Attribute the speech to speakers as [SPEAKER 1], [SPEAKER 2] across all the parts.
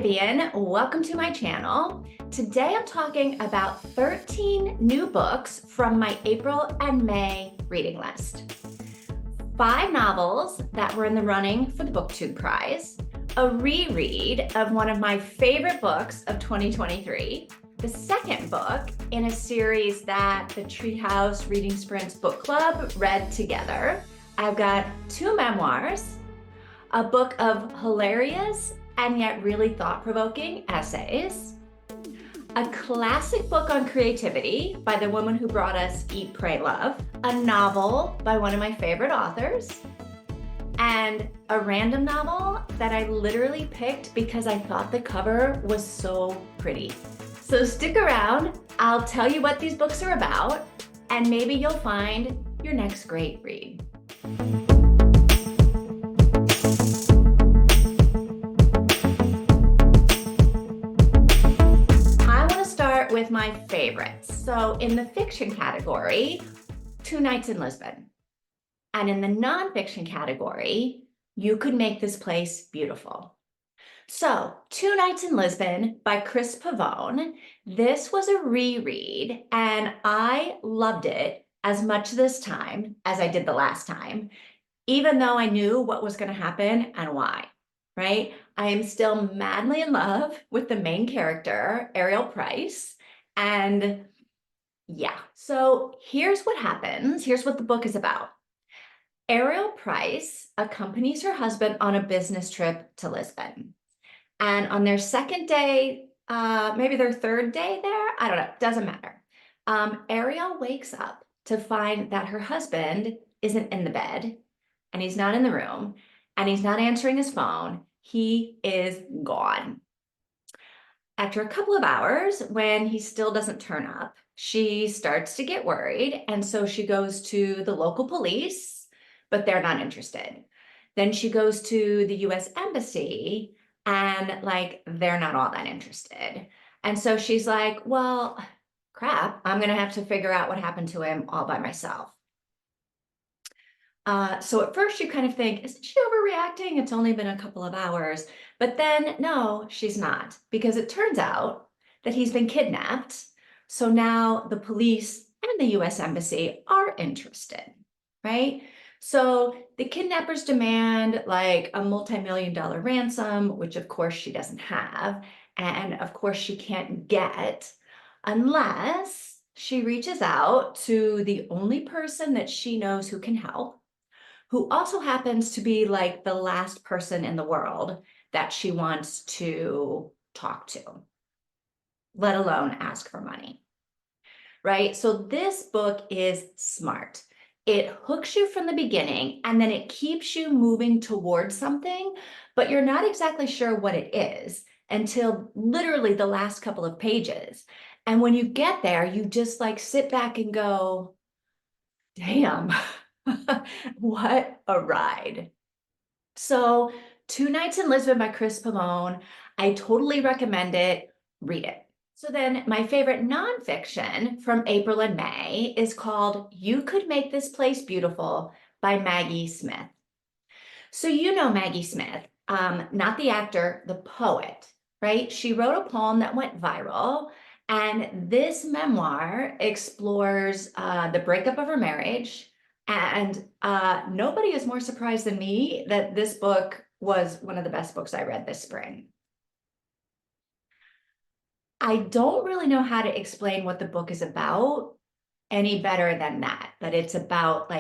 [SPEAKER 1] Fabian, welcome to my channel. Today I'm talking about 13 new books from my April and May reading list. 5 novels that were in the running for the BookTube prize, a reread of one of my favorite books of 2023, the second book in a series that the Treehouse Reading Sprints Book Club read together. I've got 2 memoirs, a book of hilarious and yet really thought-provoking essays, a classic book on creativity by the woman who brought us Eat, Pray, Love, a novel by one of my favorite authors, and a random novel that I literally picked because I thought the cover was so pretty. So stick around, I'll tell you what these books are about, and maybe you'll find your next great read. With my favorites. So in the fiction category, 2 Nights in Lisbon. And in the nonfiction category, You Could Make This Place Beautiful. So 2 Nights in Lisbon by Chris Pavone. This was a reread and I loved it as much this time as I did the last time, even though I knew what was going to happen and why, right? I am still madly in love with the main character, Ariel Price. And yeah, so here's what happens. Here's what the book is about. Ariel Price accompanies her husband on a business trip to Lisbon. And on their second day, maybe their third day there, I don't know, doesn't matter. Ariel wakes up to find that her husband isn't in the bed and he's not in the room and he's not answering his phone. He is gone. After a couple of hours, when he still doesn't turn up, she starts to get worried. And so she goes to the local police, but they're not interested. Then she goes to the US Embassy and they're not all that interested. And so she's like, well, crap, I'm going to have to figure out what happened to him all by myself. So at first you kind of think, isn't she overreacting? It's only been a couple of hours. But then no, she's not, because it turns out that he's been kidnapped. So now the police and the US Embassy are interested, right? So the kidnappers demand like a multi-million-dollar ransom, which of course she doesn't have. And of course she can't get unless she reaches out to the only person that she knows who can help, who also happens to be like the last person in the world that she wants to talk to, let alone ask for money, right? So this book is smart. It hooks you from the beginning and then it keeps you moving towards something, but you're not exactly sure what it is until literally the last couple of pages. And when you get there, you just sit back and go, damn. What a ride. So 2 Nights in Lisbon by Chris Pavone. I totally recommend it. Read it. So then my favorite nonfiction from April and May is called You Could Make This Place Beautiful by Maggie Smith. So you know Maggie Smith, not the actor, the poet, right? She wrote a poem that went viral. And this memoir explores the breakup of her marriage. And nobody is more surprised than me that this book was one of the best books I read this spring. I don't really know how to explain what the book is about any better than that, but it's about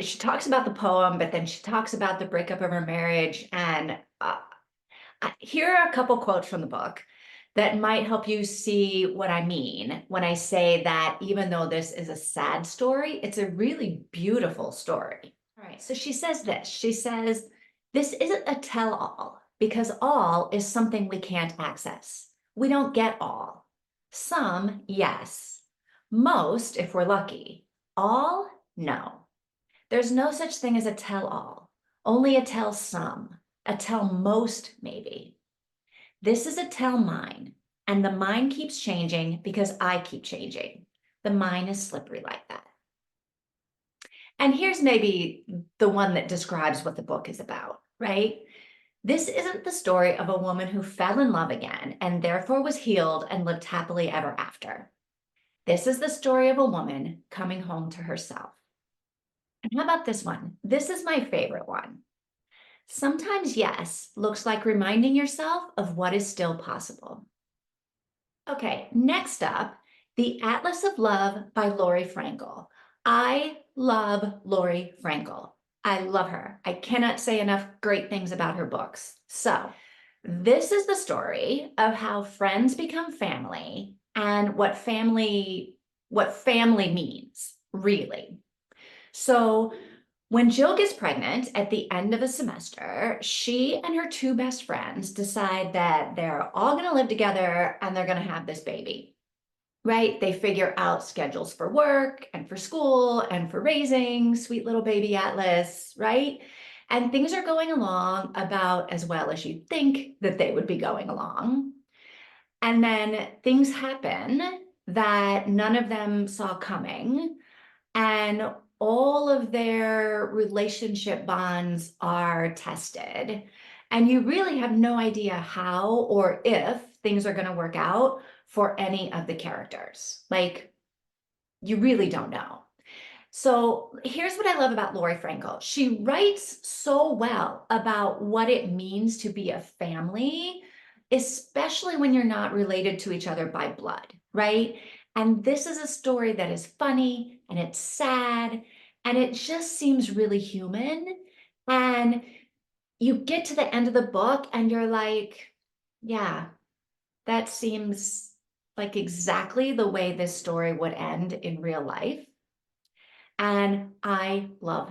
[SPEAKER 1] she talks about the poem, but then she talks about the breakup of her marriage. And here are a couple quotes from the book that might help you see what I mean when I say that even though this is a sad story, it's a really beautiful story. All right, so she says this. She says, this isn't a tell-all because all is something we can't access. We don't get all. Some, yes. Most, if we're lucky. All, no. There's no such thing as a tell-all, only a tell-some, a tell-most maybe. This is a tell mine, and the mine keeps changing because I keep changing. The mine is slippery like that. And here's maybe the one that describes what the book is about, right? This isn't the story of a woman who fell in love again and therefore was healed and lived happily ever after. This is the story of a woman coming home to herself. And how about this one? This is my favorite one. Sometimes yes looks like reminding yourself of what is still possible. Okay, next up, The Atlas of Love by Laurie Frankel. I love Laurie Frankel. I love her. I cannot say enough great things about her books. So, this is the story of how friends become family and what family means, really. So, when Jill gets pregnant at the end of a semester, she and her two best friends decide that they're all going to live together and they're going to have this baby, right? They figure out schedules for work and for school and for raising sweet little baby Atlas, right? And things are going along about as well as you'd think that they would be going along. And then things happen that none of them saw coming. And all of their relationship bonds are tested. And you really have no idea how or if things are going to work out for any of the characters. Like, you really don't know. So here's what I love about Laurie Frankel. She writes so well about what it means to be a family, especially when you're not related to each other by blood, right? And this is a story that is funny and it's sad and it just seems really human. And you get to the end of the book and you're like, yeah, that seems like exactly the way this story would end in real life. And I love.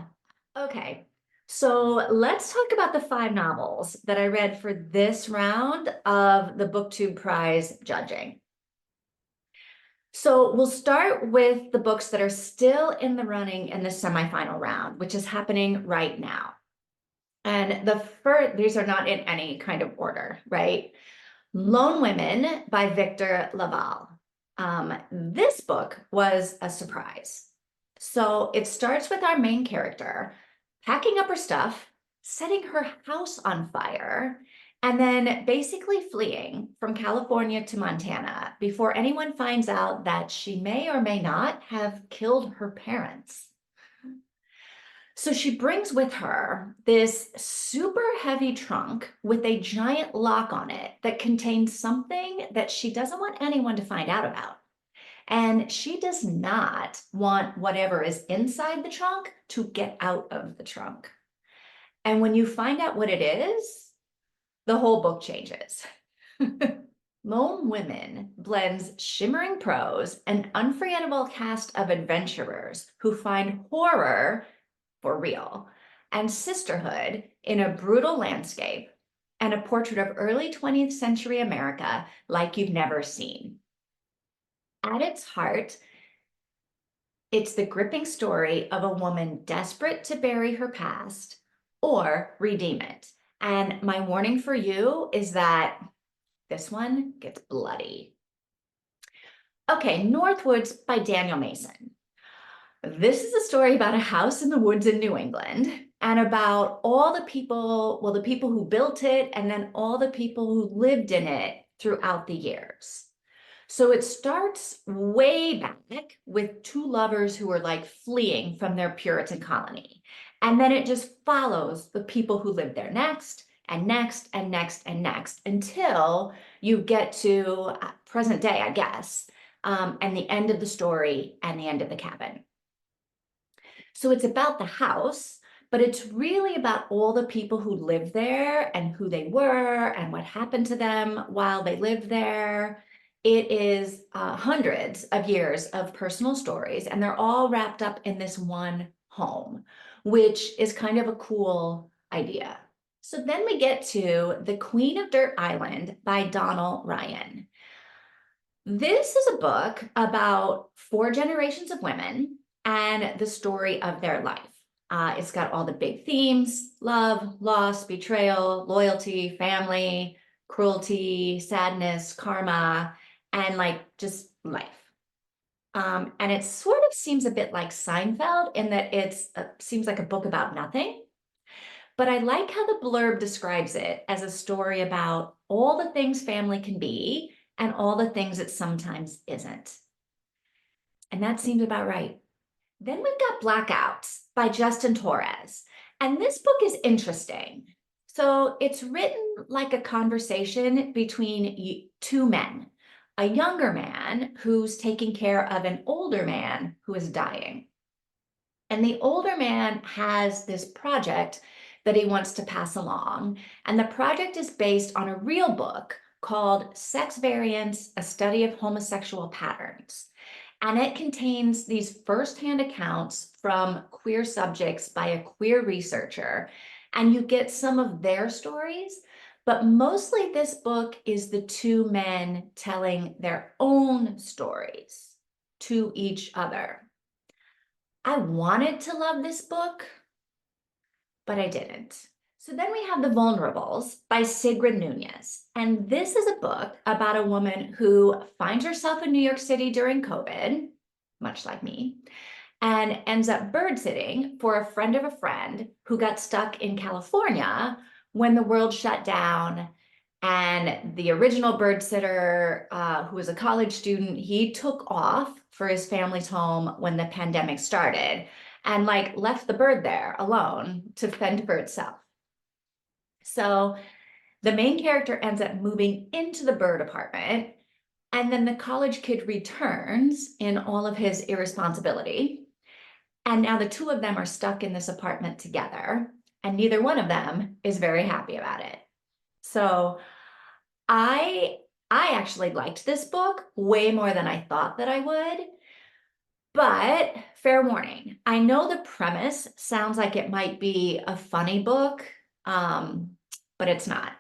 [SPEAKER 1] Okay, so let's talk about the 5 novels that I read for this round of the BookTube Prize judging. So we'll start with the books that are still in the running in the semifinal round, which is happening right now. And these are not in any kind of order, right? Lone Women by Victor Lavalle. This book was a surprise. So it starts with our main character packing up her stuff, setting her house on fire, and then basically fleeing from California to Montana before anyone finds out that she may or may not have killed her parents. So she brings with her this super heavy trunk with a giant lock on it that contains something that she doesn't want anyone to find out about. And she does not want whatever is inside the trunk to get out of the trunk. And when you find out what it is, the whole book changes. Lone Women blends shimmering prose, an unforgettable cast of adventurers who find horror for real, and sisterhood in a brutal landscape, and a portrait of early 20th century America like you've never seen. At its heart, it's the gripping story of a woman desperate to bury her past or redeem it. And my warning for you is that this one gets bloody. Okay, Northwoods by Daniel Mason. This is a story about a house in the woods in New England and about all the people, well, the people who built it and then all the people who lived in it throughout the years. So it starts way back with 2 lovers who are like fleeing from their Puritan colony. And then it just follows the people who lived there next and next and next and next until you get to present day, I guess, and the end of the story and the end of the cabin. So it's about the house, but it's really about all the people who lived there and who they were and what happened to them while they lived there. It is hundreds of years of personal stories, and they're all wrapped up in this one home, which is kind of a cool idea. So then we get to The Queen of Dirt Island by Donal Ryan. This is a book about 4 generations of women and the story of their life. It's got all the big themes: love, loss, betrayal, loyalty, family, cruelty, sadness, karma, and like just life. And it sort of seems a bit like Seinfeld in that it seems like a book about nothing. But I like how the blurb describes it as a story about all the things family can be and all the things it sometimes isn't. And that seems about right. Then we've got Blackouts by Justin Torres. And this book is interesting. So it's written like a conversation between two men, a younger man who's taking care of an older man who is dying. And the older man has this project that he wants to pass along. And the project is based on a real book called Sex Variants, A Study of Homosexual Patterns. And it contains these firsthand accounts from queer subjects by a queer researcher. And you get some of their stories, but mostly this book is the two men telling their own stories to each other. I wanted to love this book, but I didn't. So then we have The Vulnerables by Sigrid Nunez. And this is a book about a woman who finds herself in New York City during COVID, much like me, and ends up bird sitting for a friend of a friend who got stuck in California when the world shut down. And the original bird sitter, who was a college student, he took off for his family's home when the pandemic started and like left the bird there alone to fend for itself. So the main character ends up moving into the bird apartment, and then the college kid returns in all of his irresponsibility. And now the two of them are stuck in this apartment together, and neither one of them is very happy about it. So I actually liked this book way more than I thought that I would. But fair warning, I know the premise sounds like it might be a funny book, but it's not.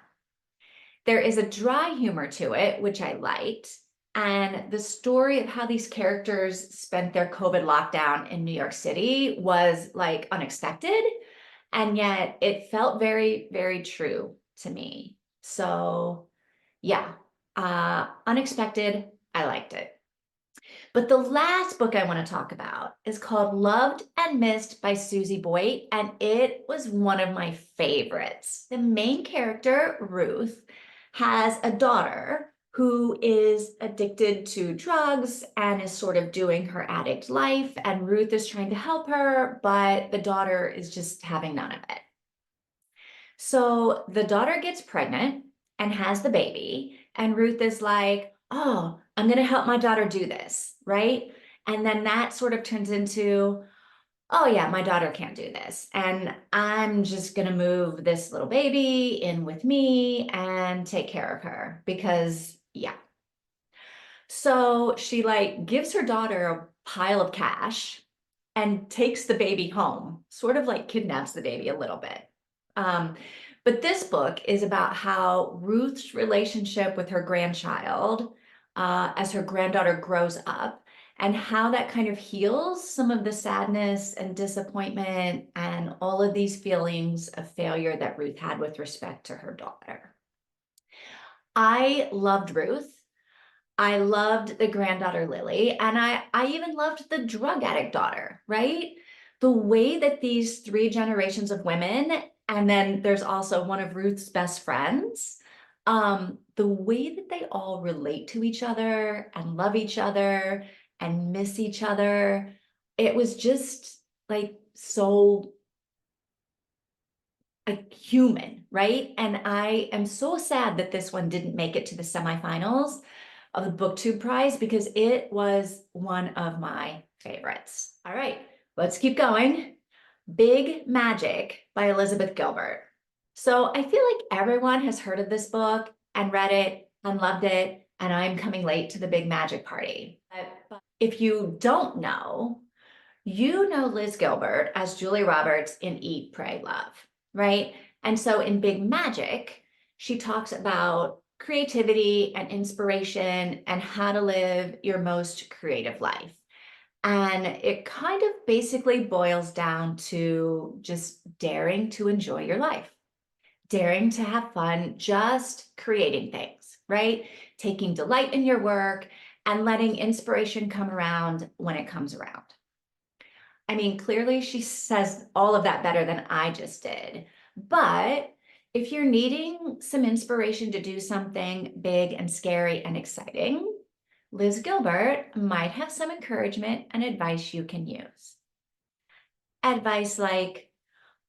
[SPEAKER 1] There is a dry humor to it, which I liked. And the story of how these characters spent their COVID lockdown in New York City was like unexpected. And yet it felt very, very true to me. So yeah, unexpected. I liked it. But the last book I want to talk about is called Loved and Missed by Susie Boyt, and it was one of my favorites. The main character, Ruth, has a daughter who is addicted to drugs and is sort of doing her addict life, and Ruth is trying to help her, but the daughter is just having none of it. So the daughter gets pregnant and has the baby, and Ruth is like, oh, I'm going to help my daughter do this, right? And then that sort of turns into, oh yeah, my daughter can't do this. And I'm just going to move this little baby in with me and take care of her because, yeah. So she like gives her daughter a pile of cash and takes the baby home, sort of like kidnaps the baby a little bit. But this book is about how Ruth's relationship with her grandchild, as her granddaughter grows up, and how that kind of heals some of the sadness and disappointment and all of these feelings of failure that Ruth had with respect to her daughter. I loved Ruth. I loved the granddaughter Lily, and I even loved the drug addict daughter, right? The way that these three generations of women, and then there's also one of Ruth's best friends, the way that they all relate to each other and love each other and miss each other, it was just like so like human, right? And I am so sad that this one didn't make it to the semifinals of the BookTube prize because it was one of my favorites. All right, let's keep going. Big Magic by Elizabeth Gilbert. So I feel like everyone has heard of this book and read it and loved it, and I'm coming late to the big magic party. But if you don't know, you know Liz Gilbert as Julie Roberts in Eat, Pray, Love, right? And so in Big Magic, she talks about creativity and inspiration and how to live your most creative life. And it kind of basically boils down to just daring to enjoy your life, daring to have fun, just creating things, right? Taking delight in your work and letting inspiration come around when it comes around. I mean, clearly she says all of that better than I just did, But if you're needing some inspiration to do something big and scary and exciting, Liz Gilbert might have some encouragement and advice you can use. Advice like,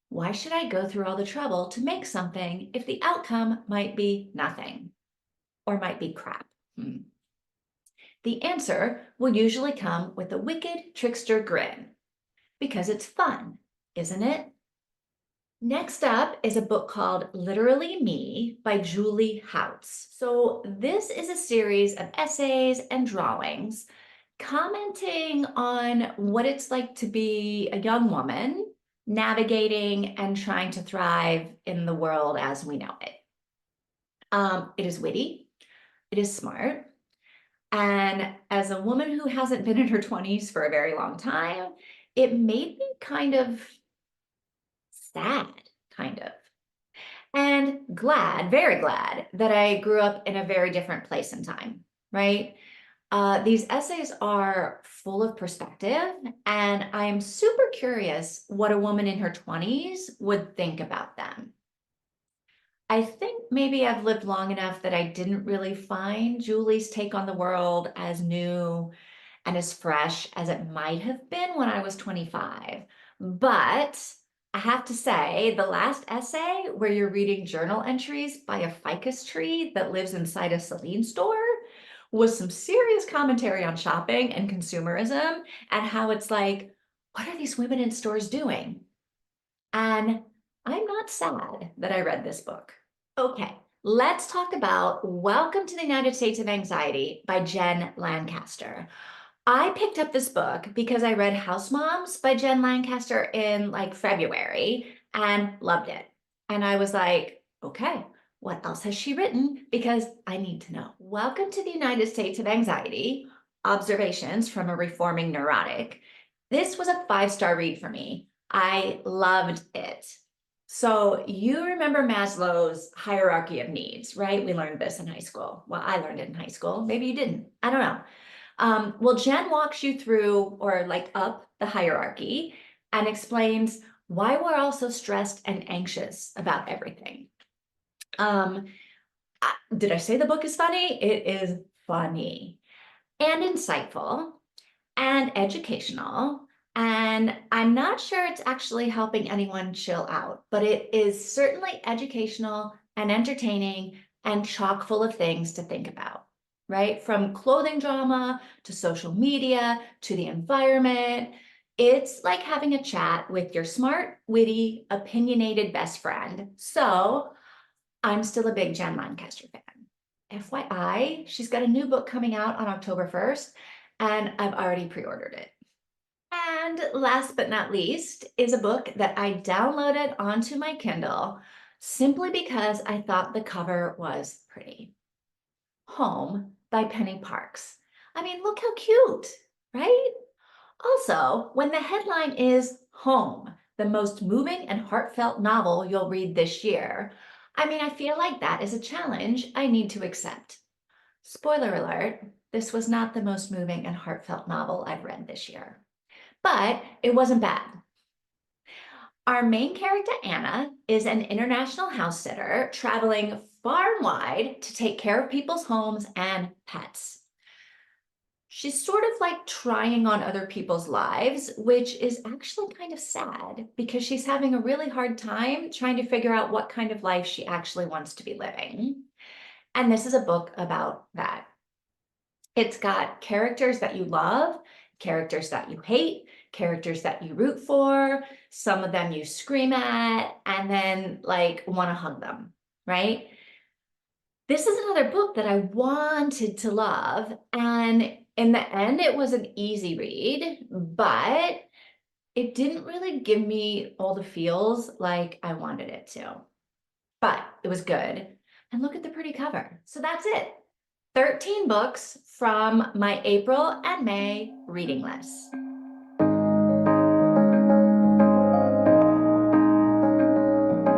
[SPEAKER 1] why should I go through all the trouble to make something if the outcome might be nothing or might be crap? The answer will usually come with a wicked trickster grin, because it's fun, isn't it? Next up is a book called Literally Me by Julie Houts. So this is a series of essays and drawings commenting on what it's like to be a young woman navigating and trying to thrive in the world as we know it. It is witty, it is smart, and as a woman who hasn't been in her 20s for a very long time, it made me kind of sad, kind of. And glad, very glad that I grew up in a very different place and time, right? These essays are full of perspective, and I'm super curious what a woman in her 20s would think about them. I think maybe I've lived long enough that I didn't really find Julie's take on the world as new and as fresh as it might have been when I was 25. But I have to say, the last essay where you're reading journal entries by a ficus tree that lives inside a Celine store was some serious commentary on shopping and consumerism and how it's like, what are these women in stores doing? And I'm not sad that I read this book. Okay, let's talk about Welcome to the United States of Anxiety by Jen Lancaster. I picked up this book because I read House Moms by Jen Lancaster in like February and loved it. And I was like, okay, what else has she written? Because I need to know. Welcome to the United States of Anxiety, Observations from a Reforming Neurotic. This was a 5-star read for me. I loved it. So you remember Maslow's hierarchy of needs, right? We learned this in high school. Well, I learned it in high school. Maybe you didn't. I don't know. Well, Jen walks you through or like up the hierarchy and explains why we're all so stressed and anxious about everything. Did I say the book is funny? It is funny and insightful and educational. And I'm not sure it's actually helping anyone chill out, but it is certainly educational and entertaining and chock full of things to think about, right? From clothing drama to social media to the environment. It's like having a chat with your smart, witty, opinionated best friend. So I'm still a big Jen Lancaster fan. FYI, she's got a new book coming out on October 1st, and I've already pre-ordered it. And last but not least is a book that I downloaded onto my Kindle simply because I thought the cover was pretty. Home by Penny Parks. I mean, look how cute, right? Also, when the headline is Home, the most moving and heartfelt novel you'll read this year, I mean, I feel like that is a challenge I need to accept. Spoiler alert, this was not the most moving and heartfelt novel I've read this year, but it wasn't bad. Our main character, Anna, is an international house sitter traveling far and wide to take care of people's homes and pets. She's sort of like trying on other people's lives, which is actually kind of sad because she's having a really hard time trying to figure out what kind of life she actually wants to be living. And this is a book about that. It's got characters that you love, characters that you hate, characters that you root for, some of them you scream at, and then like want to hug them, right? This is another book that I wanted to love, and in the end, it was an easy read, but it didn't really give me all the feels like I wanted it to. But it was good. And look at the pretty cover. So that's it. 13 books from my April and May reading list.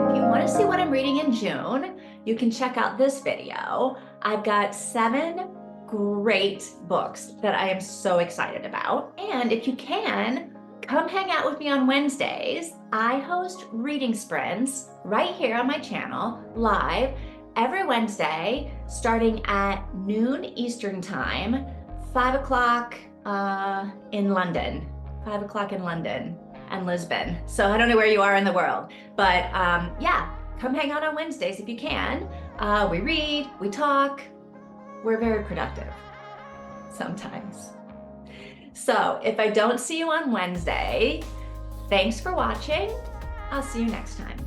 [SPEAKER 1] If you want to see what I'm reading in June, you can check out this video. I've got 7 great books that I am so excited about. And if you can, come hang out with me on Wednesdays. I host reading sprints right here on my channel, live, every Wednesday, starting at noon Eastern time, 5 o'clock in London, 5 o'clock in London and Lisbon. So I don't know where you are in the world, but yeah, come hang out on Wednesdays if you can. We read, we talk, we're very productive sometimes. So if I don't see you on Wednesday, thanks for watching. I'll see you next time.